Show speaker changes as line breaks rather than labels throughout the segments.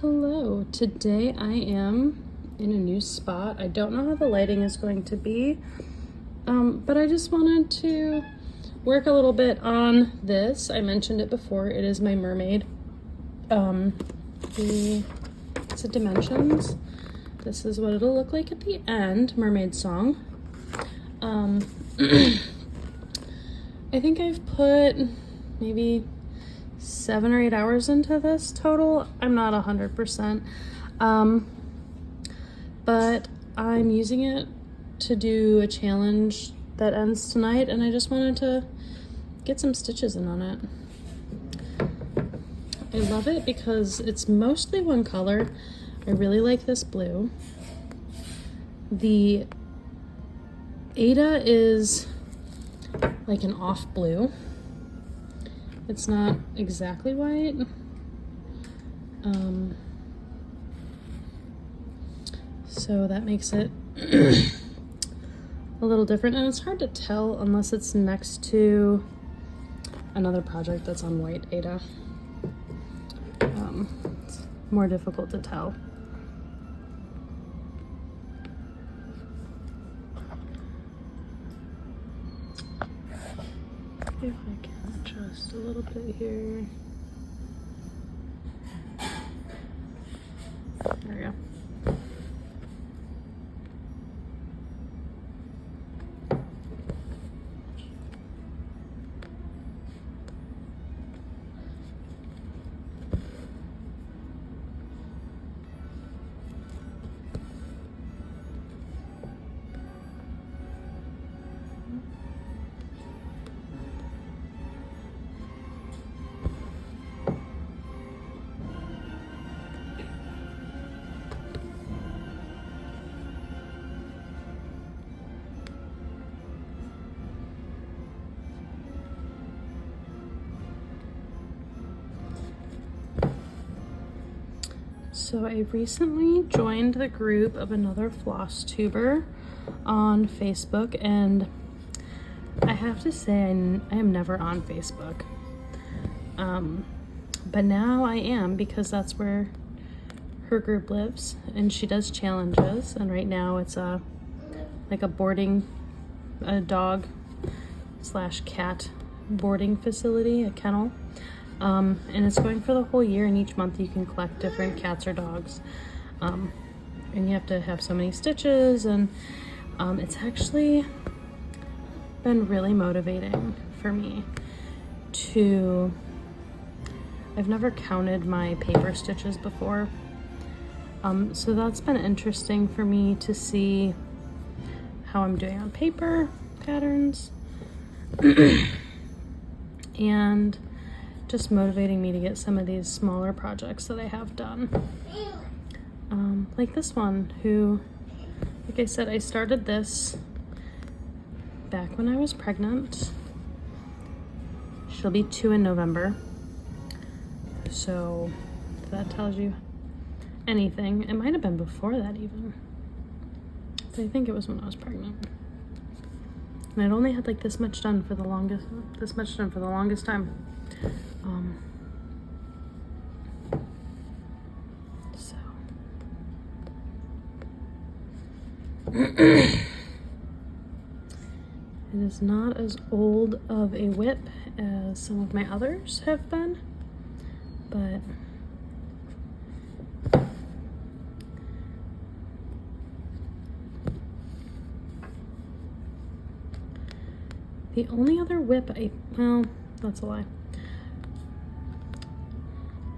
Hello, today I am in a new spot. I don't know how the lighting is going to be, but I just wanted to work a little bit on this. I mentioned it before. It is my Mermaid. It's a Dimensions. This is what it'll look like at the end, Mermaid song. I think I've put maybe 7 or 8 hours into this total. I'm not 100%, but I'm using it to do a challenge that ends tonight, and I just wanted to get some stitches in on it. I love it because it's mostly one color. I really like this blue. The Aida is like an off blue. It's not exactly white. So that makes it a little different, and it's hard to tell unless it's next to another project that's on white Aida. It's more difficult to tell. If I can adjust a little bit here. There we go. So I recently joined the group of another Flosstuber on Facebook, and I have to say I am never on Facebook. But now I am, because that's where her group lives, and she does challenges, and right now it's like a dog / cat boarding facility, a kennel. And it's going for the whole year, and each month you can collect different cats or dogs. And you have to have so many stitches, and it's actually been really motivating for me to... I've never counted my paper stitches before. So that's been interesting for me to see how I'm doing on paper patterns. And just motivating me to get some of these smaller projects that I have done. Like this one, like I said, I started this back when I was pregnant. She'll be 2 in November. So if that tells you anything, it might have been before that even. But I think it was when I was pregnant. And I'd only had like this much done for the longest time. So it is not as old of a whip as some of my others have been, but the only other whip well, that's a lie.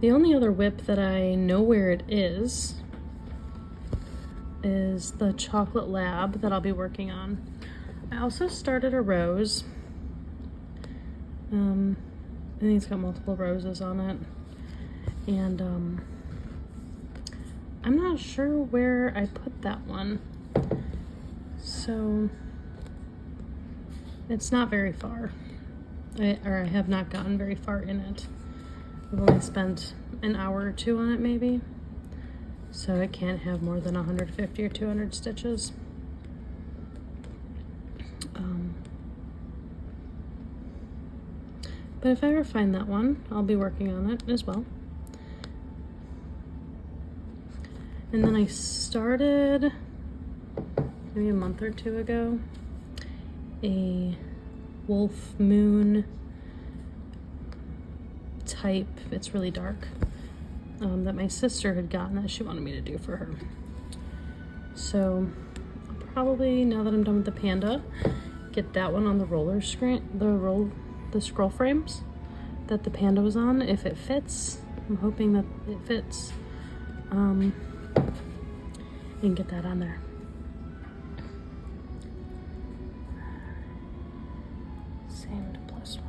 The only other whip that I know where it is the Chocolate Lab that I'll be working on. I also started a rose. I think it's got multiple roses on it. And I'm not sure where I put that one. So it's not very far. I have not gotten very far in it. I've only spent an hour or 2 on it maybe. So it can't have more than 150 or 200 stitches. But if I ever find that one, I'll be working on it as well. And then I started maybe a month or two ago a wolf moon type, it's really dark, that my sister had gotten that she wanted me to do for her. So I'll probably, now that I'm done with the panda, get that one on the roller screen, the scroll frames that the panda was on, if it fits. I'm hoping that it fits, and get that on there. Sand +1.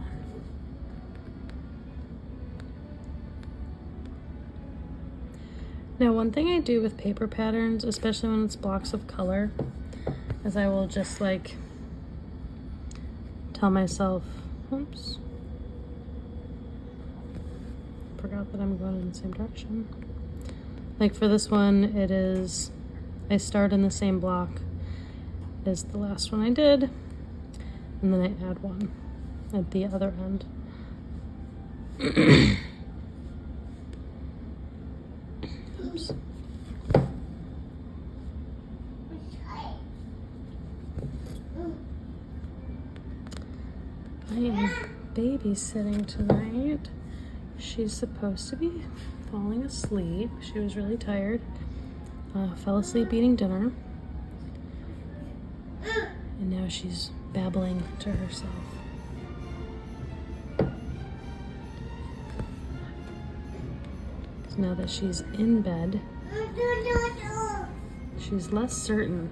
Now, one thing I do with paper patterns, especially when it's blocks of color, is I will just like tell myself, oops, forgot that I'm going in the same direction. Like for this one, it is, I start in the same block as the last one I did, and then I add one at the other end. Oops. I am babysitting tonight. She's supposed to be falling asleep. She was really tired. Fell asleep eating dinner. And now she's babbling to herself. So now that she's in bed, she's less certain.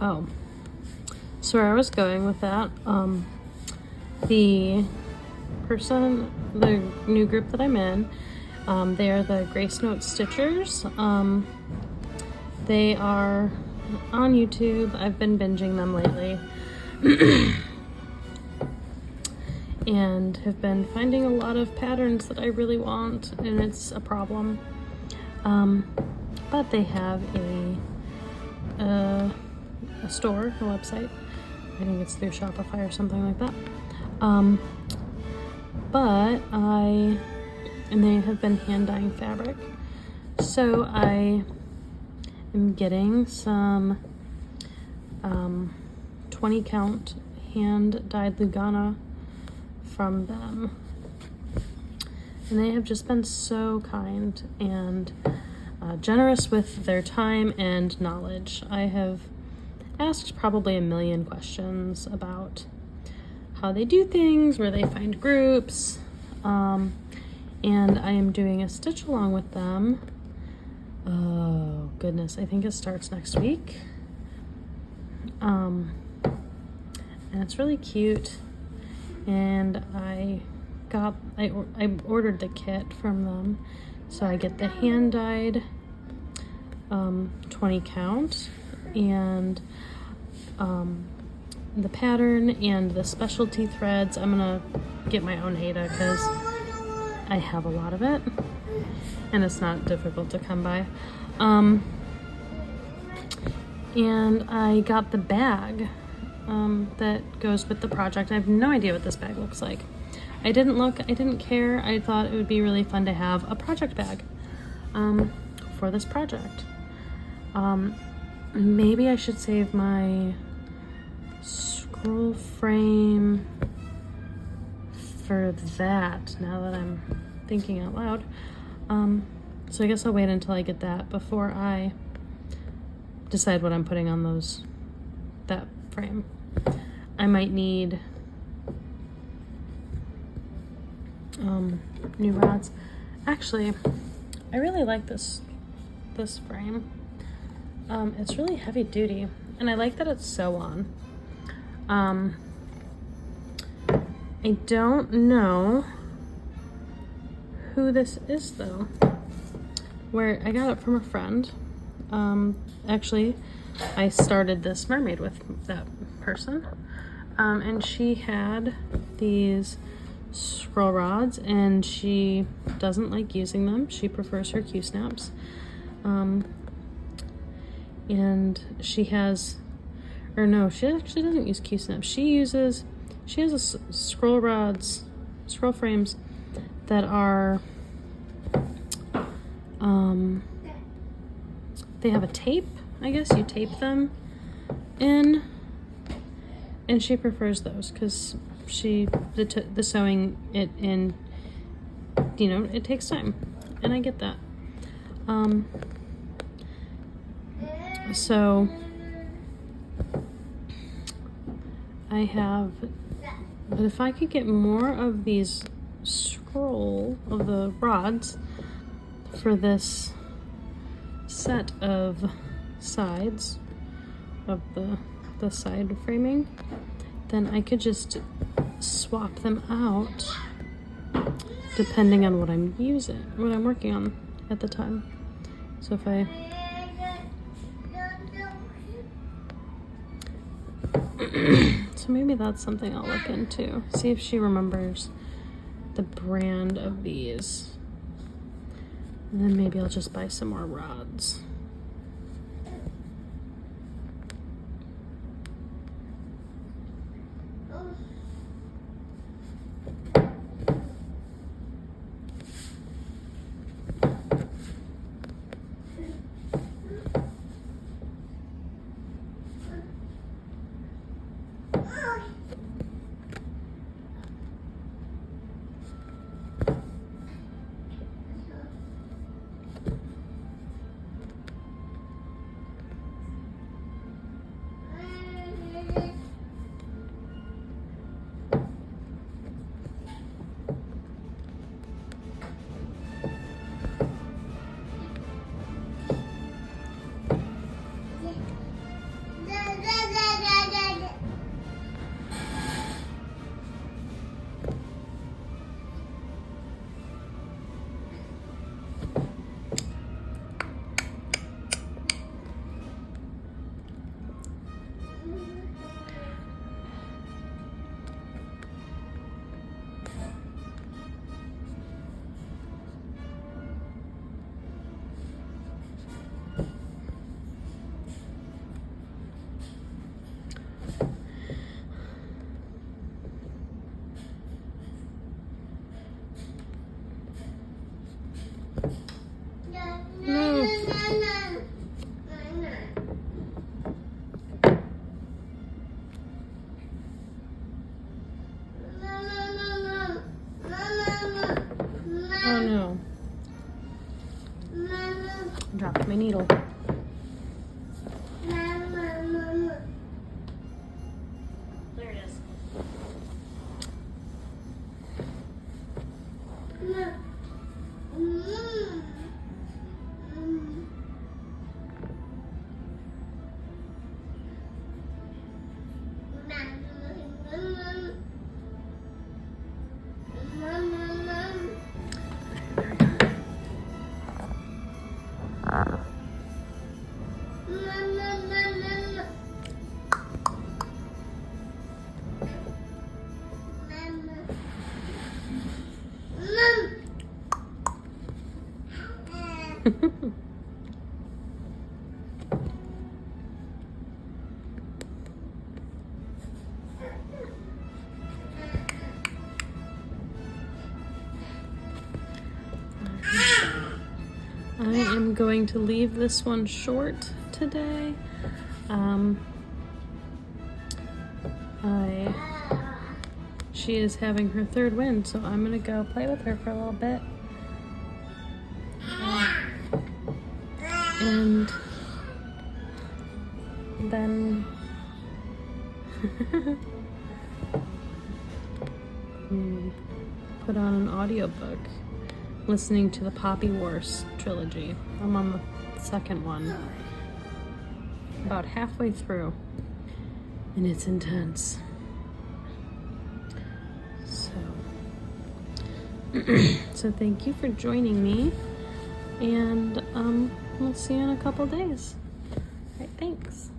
Oh, so where I was going with that, the person, the new group that I'm in, they are the Grace Note Stitchers. They are on YouTube. I've been binging them lately and have been finding a lot of patterns that I really want, and it's a problem. But they have a store, a website. I think it's through Shopify or something like that. And they have been hand dyeing fabric. So I am getting some 20 count hand dyed Lugana from them. And they have just been so kind and generous with their time and knowledge. I have asked probably a million questions about how they do things, where they find groups, and I am doing a stitch along with them. Oh goodness, I think it starts next week. And it's really cute, and I ordered the kit from them, so I get the hand dyed 20 count, and the pattern and the specialty threads. I'm gonna get my own Aida because I have a lot of it and it's not difficult to come by. And I got the bag that goes with the project. I have no idea what this bag looks like. I didn't care. I thought it would be really fun to have a project bag for this project. Maybe I should save my scroll frame for that, now that I'm thinking out loud. So I guess I'll wait until I get that before I decide what I'm putting on that frame. I might need new rods. Actually, I really like this frame. It's really heavy duty, and I like that it's sew on. I don't know who this is though. Where I got it from a friend. Actually, I started this mermaid with that person, and she had these scroll rods, and she doesn't like using them. She prefers her Q-snaps, and she has, or no, she actually doesn't use Q-snaps. She has scroll frames that are, they have a tape. I guess you tape them in, and she prefers those because the sewing it in, it takes time, and I get that. So I have, but if I could get more of these of the rods for this set of sides of the side framing, then I could just swap them out depending on what I'm working on at the time. So if so maybe that's something I'll look into. See if she remembers the brand of these. And then maybe I'll just buy some more rods. Oh no. Dropped my needle. There it is. I am going to leave this one short today. She is having her third win, so I'm gonna go play with her for a little bit. And then put on an audiobook, listening to the Poppy Wars trilogy. I'm on the second one, about halfway through, and it's intense. So thank you for joining me, and we'll see you in a couple days. All right, thanks.